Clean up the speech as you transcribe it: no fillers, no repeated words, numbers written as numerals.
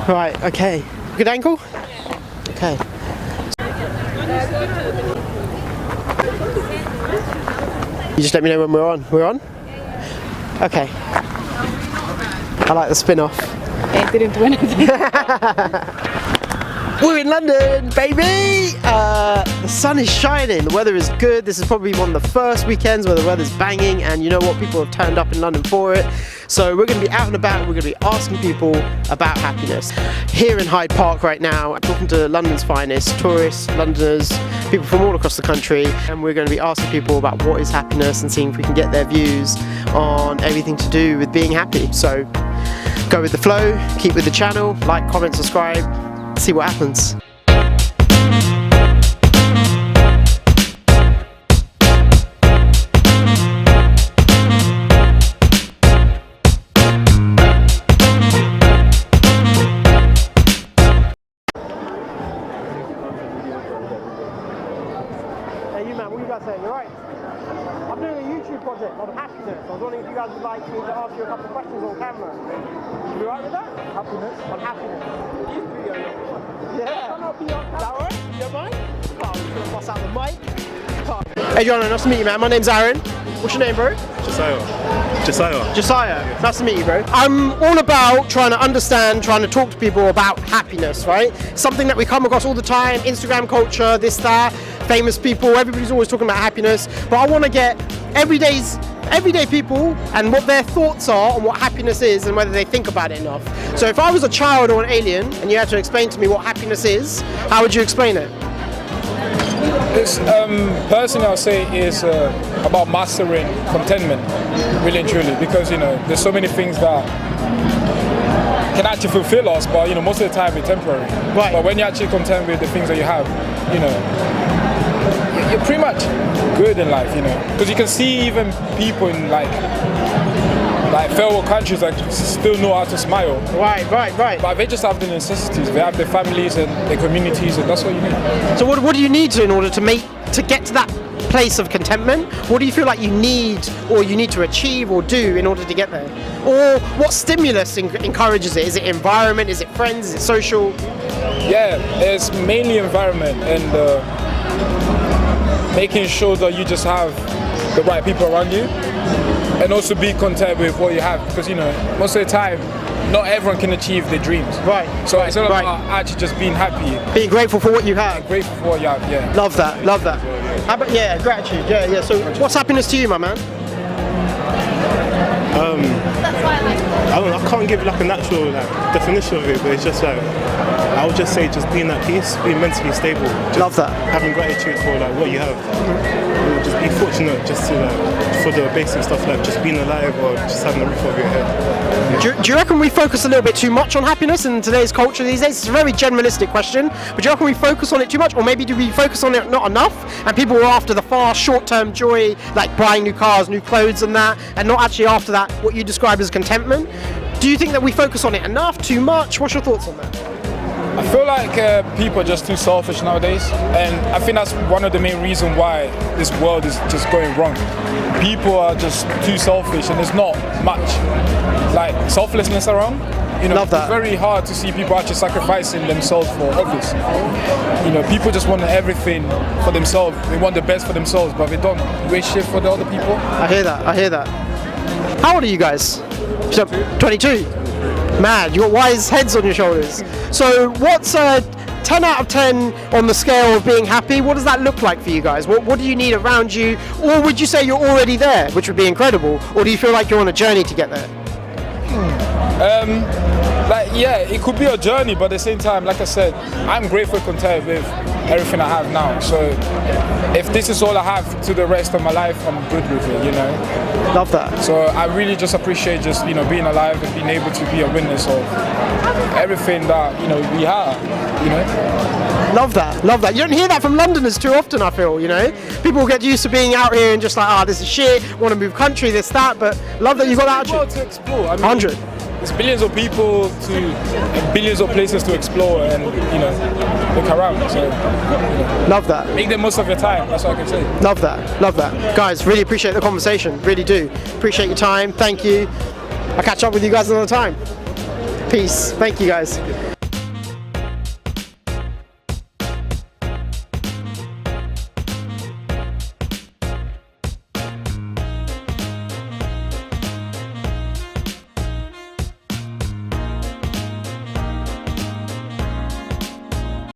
Right, okay. Good ankle? Okay. You just let me know when we're on. We're on? Okay. I like the spin-off. It didn't do anything. We're in London, baby! The sun is shining, the weather is good. This is probably one of the first weekends where the weather's banging, and you know what? People have turned up in London for it. So we're going to be out and about, we're going to be asking people about happiness. Here in Hyde Park right now, I'm talking to London's finest, tourists, Londoners, people from all across the country, and we're going to be asking people about what is happiness and seeing if we can get their views on everything to do with being happy. So go with the flow, keep with the channel, like, comment, subscribe, see what happens. Hey you man, what you guys saying? You alright? I'm doing a YouTube project on happiness. I was wondering if you guys would like me to ask you a couple of questions on camera. You alright with that? Happiness? On happiness. Yeah. Is that alright? You don't mind? Oh, I'm just gonna bust out the mic. Oh. Hey John, nice to meet you man. My name's Aaron. What's your name, bro? Josiah. Nice to meet you, bro. I'm all about trying to understand, trying to talk to people about happiness, right? Something that we come across all the time, Instagram culture, this, that, famous people, everybody's always talking about happiness. But I want to get everyday people and what their thoughts are on what happiness is and whether they think about it enough. So if I was a child or an alien and you had to explain to me what happiness is, how would you explain it? It's, personally, I'll say is about mastering contentment, really and truly, because there's so many things that can actually fulfill us, but most of the time it's temporary. Right. But when you're actually content with the things that you have, you're pretty much good in life, because you can see even people in like third world countries that still know how to smile. Right. But they just have the necessities. They have their families and their communities, and that's what you need. So what do you need to in order to get to that place of contentment? What do you feel like you need or you need to achieve or do in order to get there? Or what stimulus encourages it? Is it environment? Is it friends? Is it social? Yeah, it's mainly environment and making sure that you just have the right people around you. And also be content with what you have, because most of the time not everyone can achieve their dreams. Right. So it's all about actually just being happy. Being grateful for what you have. Being grateful for what you have, yeah. Love that. How about, yeah, gratitude, yeah. So what's happiness to you, my man? I don't know, I can't give like a natural definition of it, but it's just I would just say just being at peace, being mentally stable. Love that. Having gratitude for what you have. Just be fortunate just to for the basic stuff like just being alive or just having a roof over your head. Do you reckon we focus a little bit too much on happiness in today's culture these days? It's a very generalistic question, but do you reckon we focus on it too much, or maybe do we focus on it not enough and people are after the fast short-term joy like buying new cars, new clothes and that, and not actually after that what you describe as contentment? Do you think that we focus on it enough, too much? What's your thoughts on that? I feel like people are just too selfish nowadays, and I think that's one of the main reasons why this world is just going wrong. People are just too selfish, and there's not much like selflessness around. Love that. It's very hard to see people actually sacrificing themselves for others. People just want everything for themselves. They want the best for themselves, but they don't wish shit for the other people. I hear that. How old are you guys? 22. Mad, you got wise heads on your shoulders. So what's 10 out of 10 on the scale of being happy? What does that look like for you guys? What do you need around you? Or would you say you're already there, which would be incredible? Or do you feel like you're on a journey to get there? It could be a journey, but at the same time, like I said, I'm grateful and content with everything I have now. So if this is all I have to the rest of my life, I'm good with it, Love that. So I really just appreciate just, being alive and being able to be a witness of everything that, we have, Love that. You don't hear that from Londoners too often, I feel, People get used to being out here and just like, this is shit, want to move country, this, that, but love that you've got that attitude. To explore. 100. There's billions of people and billions of places to explore and look around. So love that. Make the most of your time. That's what I can say. Love that. Guys, really appreciate the conversation. Really do. Appreciate your time. Thank you. I'll catch up with you guys another time. Peace. Thank you guys.